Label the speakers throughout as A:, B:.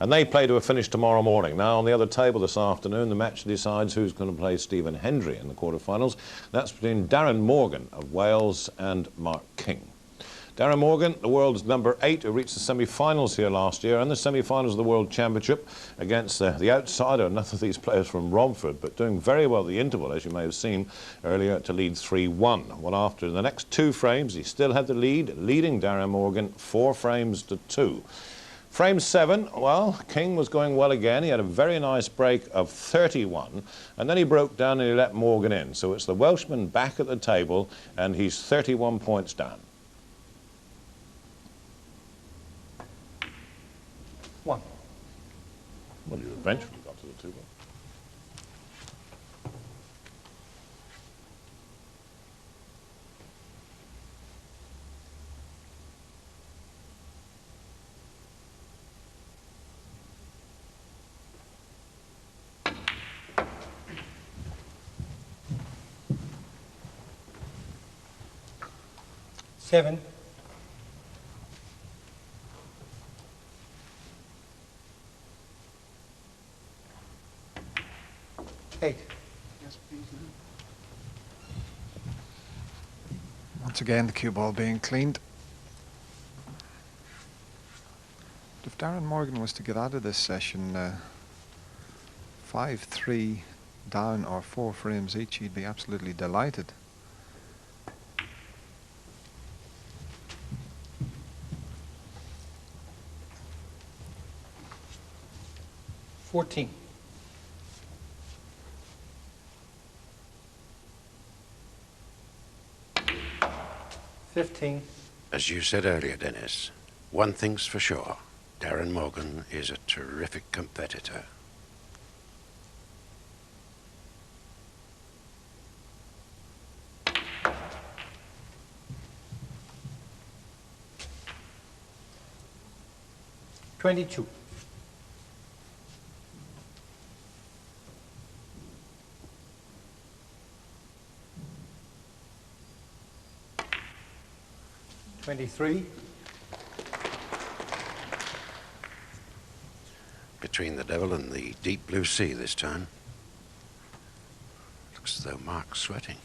A: And they play to a finish tomorrow morning. Now, on the other table this afternoon, the match decides who's going to play Stephen Hendry in the quarterfinals. That's between Darren Morgan of Wales and Mark King. Darren Morgan, the world's number 8, who reached the semi-finals here last year and the semi-finals of the World Championship against the outsider, none of these players from Romford, but doing very well at the interval, as you may have seen earlier, to lead 3-1. Well, after the next 2 frames, he still had the lead, leading Darren Morgan 4 frames to 2. Frame 7, well, King was going well again. He had a very nice break of 31, and then he broke down and he let Morgan in. So it's the Welshman back at the table, and he's 31 points down.
B: 1.
A: Well, you eventually got to the 2-1.
B: Seven. 8.
C: Yes, please.
D: Once again, the cue ball being cleaned. If Darren Morgan was to get out of this session 5-3 down or 4 frames each, he'd be absolutely delighted.
B: $14. 15.
E: As you said earlier, Dennis, one thing's for sure, Darren Morgan is a terrific competitor.
B: $22. 23.
E: Between the devil and the deep blue sea this time. Looks as though Mark's sweating.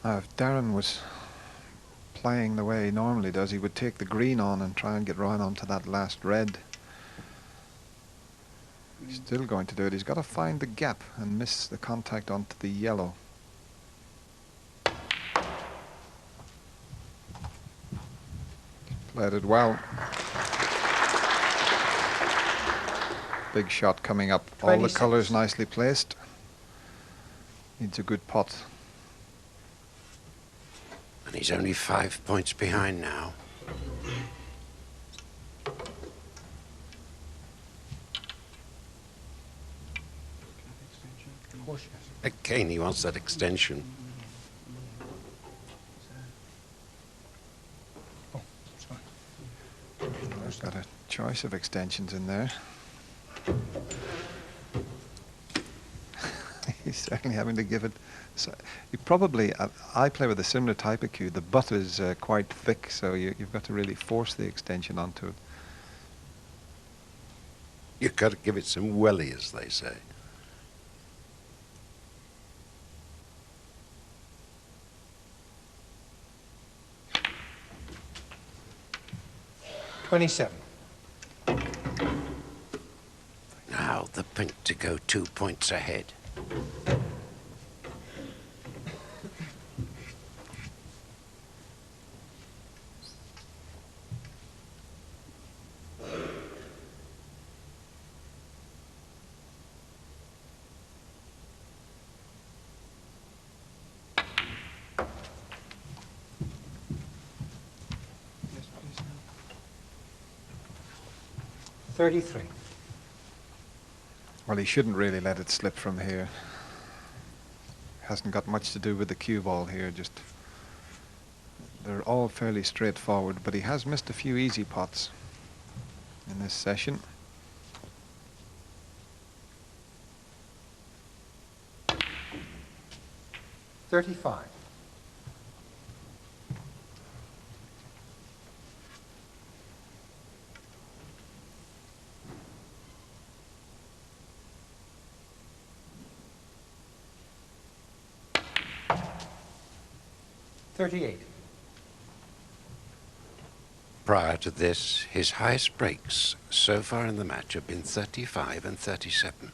D: If Darren was playing the way he normally does, he would take the green on and try and get right onto that last red. He's still going to do it. He's got to find the gap and miss the contact onto the yellow. Played it well. Big shot coming up.
B: 26.
D: All the colours nicely placed. Needs a good pot.
E: And he's only 5 points behind now. Again, he wants that extension.
B: Oh, sorry.
D: There's got a choice of extensions in there. He's certainly having to give it. So you probably, I play with a similar type of cue. The butt is quite thick, so you've got to really force the extension onto it.
E: You've got to give it some welly, as they say.
B: $27.
E: Now the pink to go 2 points ahead.
C: Yes, please.
B: 33.
D: Well, he shouldn't really let it slip from here. Hasn't got much to do with the cue ball here, just they're all fairly straightforward, but he has missed a few easy pots in this session.
B: $35. 38.
E: Prior to this, his highest breaks so far in the match have been 35 and 37.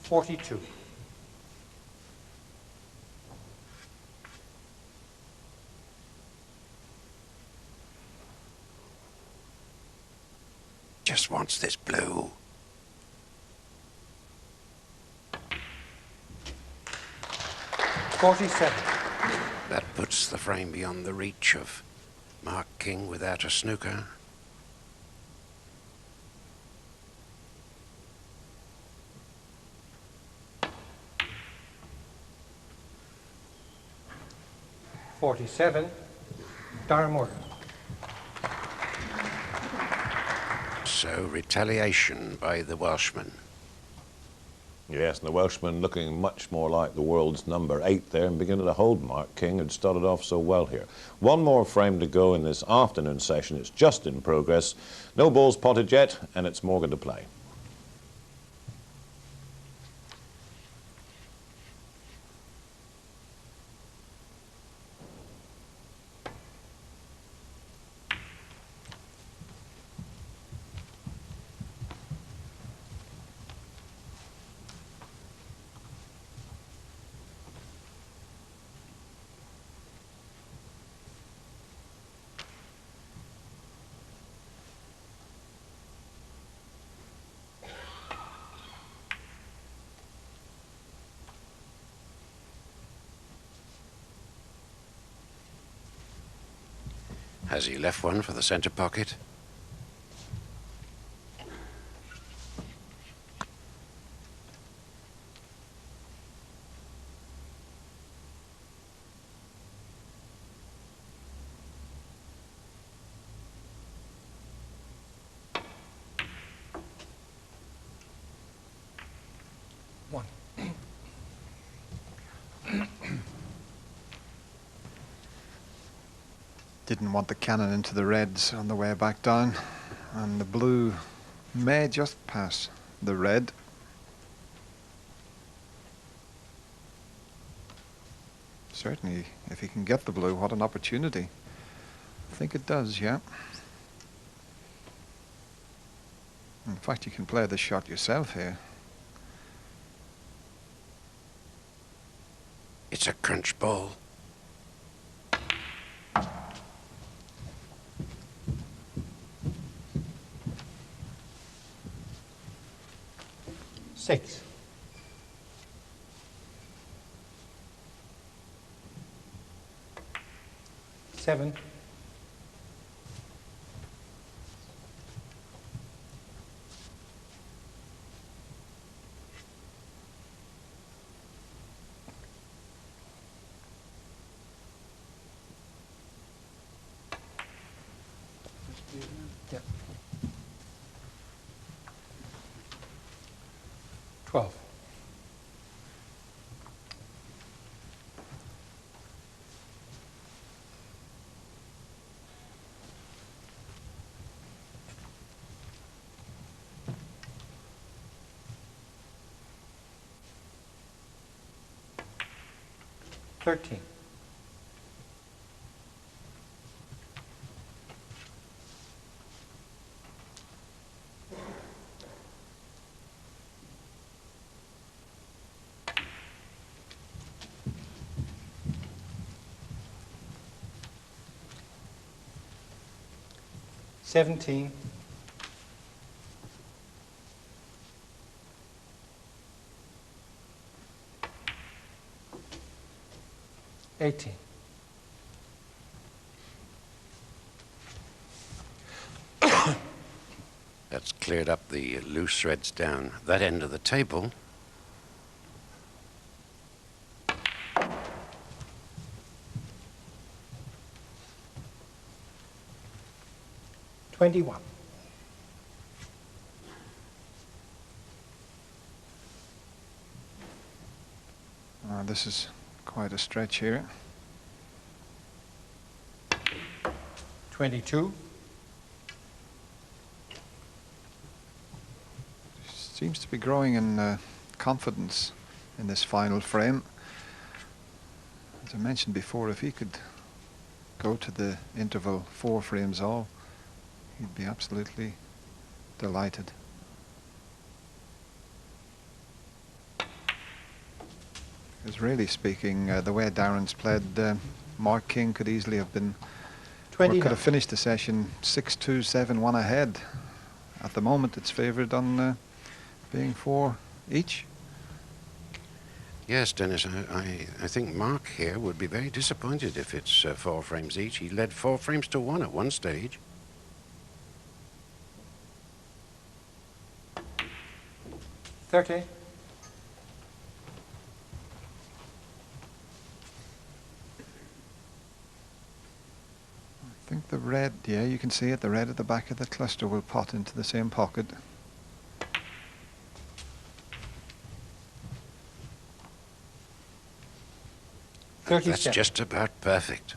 B: $42.
E: Just wants this blue.
B: $47.
E: That puts the frame beyond the reach of Mark King without a snooker.
B: $47. Darren Morgan.
E: So retaliation by the Welshman.
A: Yes, and the Welshman looking much more like the world's number 8 there and beginning to hold Mark King, who'd started off so well here. One more frame to go in this afternoon session. It's just in progress. No balls potted yet, and it's Morgan to play.
E: Has he left one for the centre pocket?
B: One.
D: Didn't want the cannon into the reds on the way back down, and the blue may just pass the red. Certainly, if he can get the blue, what an opportunity. I think it does, yeah. In fact, you can play the shot yourself here.
E: It's a crunch ball.
B: Six. Seven. Yeah. 12. $13. $17. $18.
E: That's cleared up the loose threads down that end of the table.
B: $21.
D: This is quite a stretch here.
B: 22.
D: Seems to be growing in confidence in this final frame. As I mentioned before, if he could go to the interval 4 frames all, he'd be absolutely delighted. Because really speaking, the way Darren's played, Mark King could easily have been, or
B: 29.
D: could have finished the session 6-2, 7-1 ahead. At the moment, it's favoured on being 4 each.
E: Yes, Dennis, I think Mark here would be very disappointed if it's 4 frames each. He led 4 frames to 1 at one stage.
B: 30.
D: I think the red, yeah, you can see it, the red at the back of the cluster will pot into the same pocket.
E: That's
B: 37.
E: just about perfect.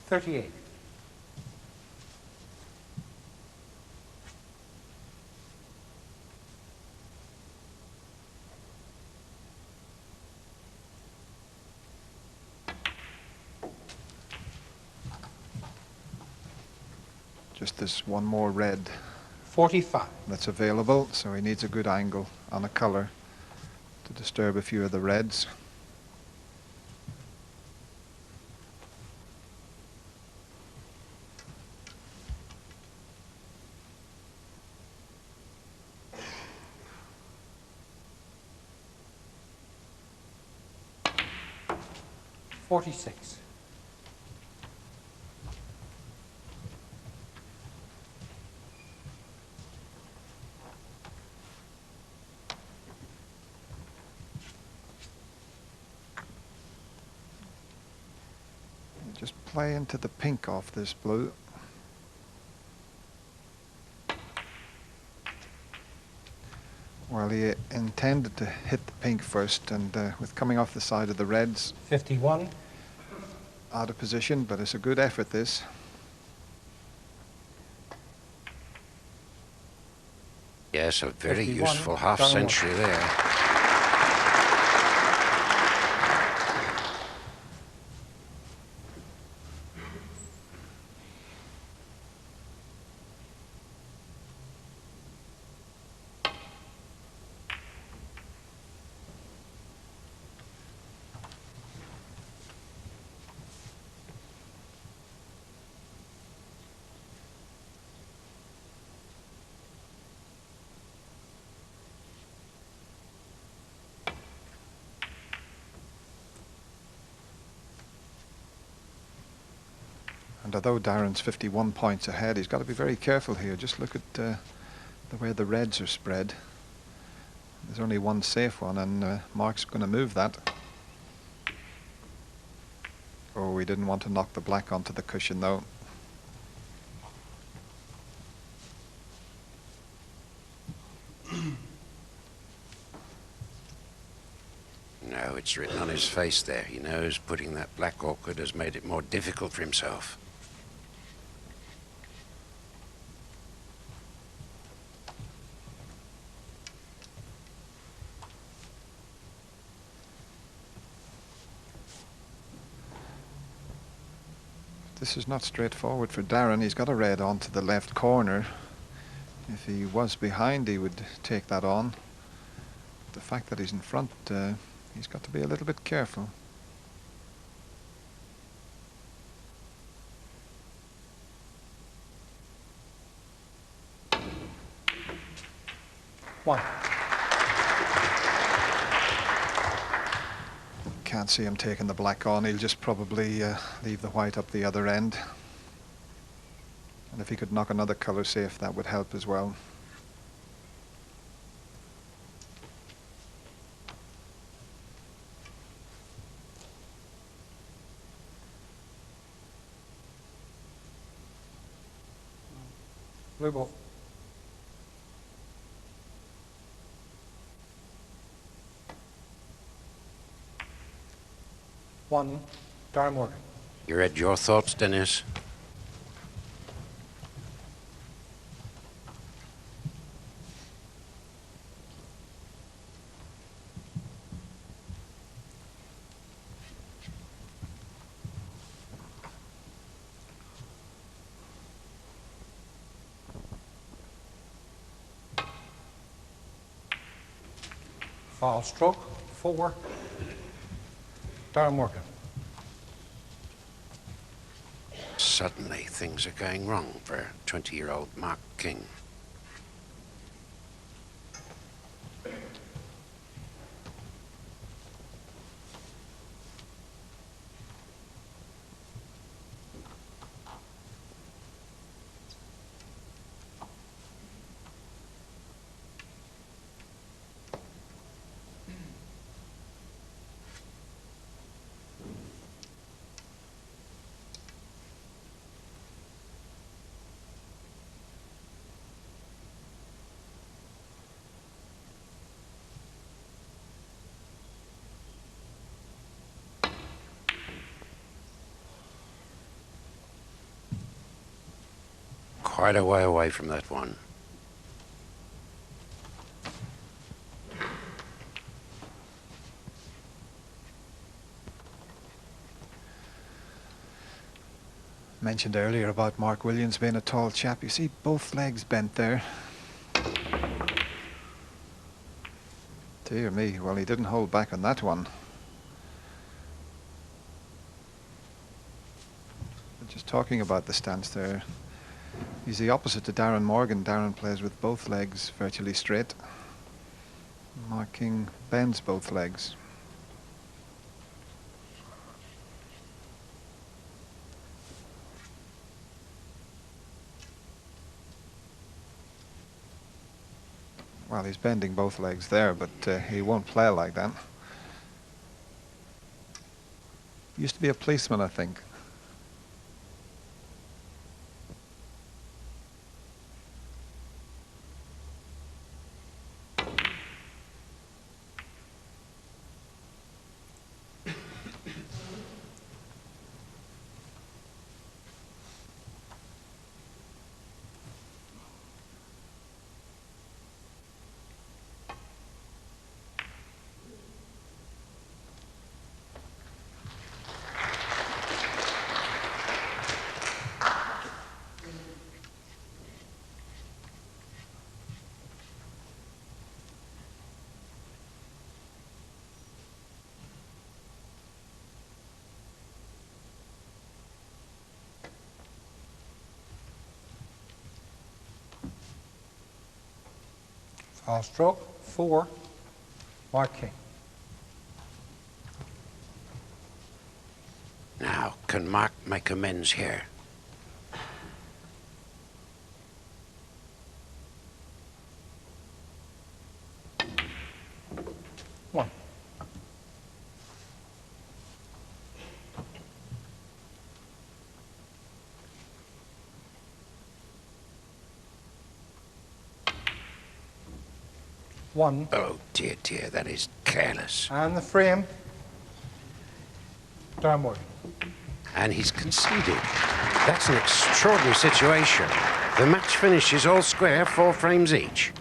B: $38.
D: Just this one more red
B: 45.
D: that's available, so he needs a good angle on a colour to disturb a few of the reds.
B: $46.
D: Just play into the pink off this blue. Well, he intended to hit the pink first, and with coming off the side of the reds,
B: 51.
D: out of position, but it's a good effort, this.
E: Yes, a very
B: 51,
E: useful half
B: Darren
E: century there.
D: And although Darren's 51 points ahead, he's got to be very careful here. Just look at the way the reds are spread. There's only one safe one, and Mark's going to move that. Oh, we didn't want to knock the black onto the cushion, though.
E: No, it's written on his face there. He knows putting that black awkward has made it more difficult for himself.
D: This is not straightforward for Darren. He's got a red onto the left corner. If he was behind, he would take that on. The fact that he's in front, he's got to be a little bit careful.
B: One.
D: Can't see him taking the black on. He'll just probably leave the white up the other end. And if he could knock another colour safe, that would help as well.
B: Blue ball. One. Darren Morgan.
E: You read your thoughts, Dennis?
B: Foul stroke, 4. Darren Morgan.
E: Suddenly, things are going wrong for 20-year-old Mark King. Quite a way away from that one.
D: Mentioned earlier about Mark Williams being a tall chap. You see both legs bent there. Dear me, well, he didn't hold back on that one. But just talking about the stance there, he's the opposite to Darren Morgan. Darren plays with both legs virtually straight. Mark King bends both legs. Well, he's bending both legs there, but he won't play like that. He used to be a policeman, I think.
B: Foul stroke, 4. Mark King.
E: Now, can Mark make amends here?
B: One. One.
E: Oh, dear, dear, that is careless.
B: And the frame. Darren Morgan.
E: And he's conceded. That's an extraordinary situation. The match finishes all square, 4 frames each.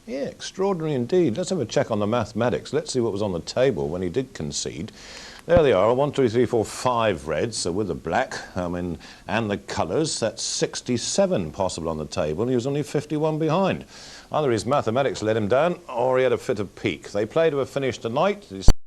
A: Yeah, extraordinary indeed. Let's have a check on the mathematics. Let's see what was on the table when he did concede. There they are, 1, 2, 3, 4, 5 reds, so with the black, and the colours, that's 67 possible on the table, and he was only 51 behind. Either his mathematics let him down, or he had a fit of pique. They play to a finish tonight.